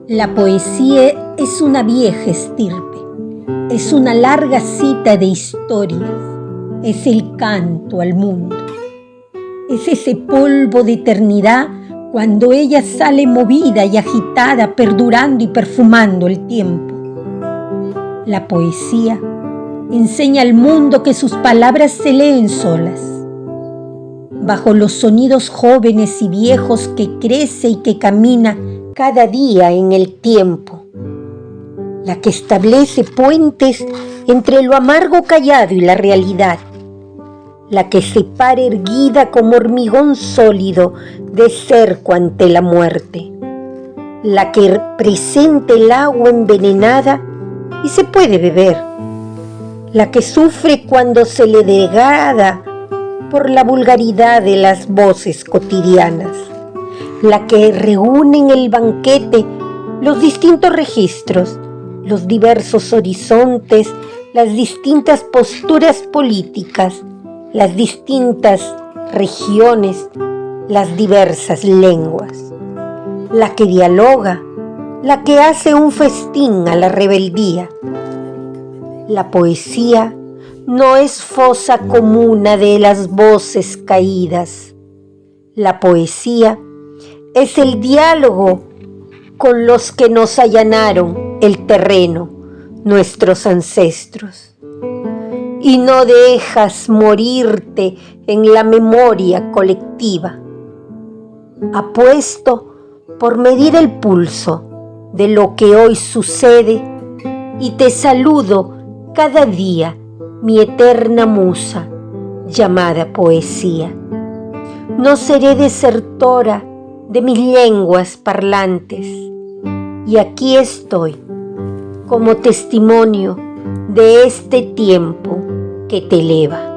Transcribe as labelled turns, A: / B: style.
A: La poesía es una vieja estirpe, es una larga cita de historias, es el canto al mundo, es ese polvo de eternidad cuando ella sale movida y agitada, perdurando y perfumando el tiempo. La poesía enseña al mundo que sus palabras se leen solas, bajo los sonidos jóvenes y viejos que crece y que camina cada día en el tiempo, la que establece puentes entre lo amargo callado y la realidad, la que se para erguida como hormigón sólido de cerco ante la muerte, la que presenta el agua envenenada y se puede beber, la que sufre cuando se le degrada por la vulgaridad de las voces cotidianas, la que reúne en el banquete los distintos registros, los diversos horizontes, las distintas posturas políticas, las distintas regiones, las diversas lenguas, la que dialoga, la que hace un festín a la rebeldía. La poesía no es fosa comuna de las voces caídas. La poesía es el diálogo con los que nos allanaron el terreno, nuestros ancestros. Y no dejas morirte en la memoria colectiva. Apuesto por medir el pulso de lo que hoy sucede y te saludo cada día, mi eterna musa llamada poesía. No seré desertora de mis lenguas parlantes, y aquí estoy como testimonio de este tiempo que te eleva.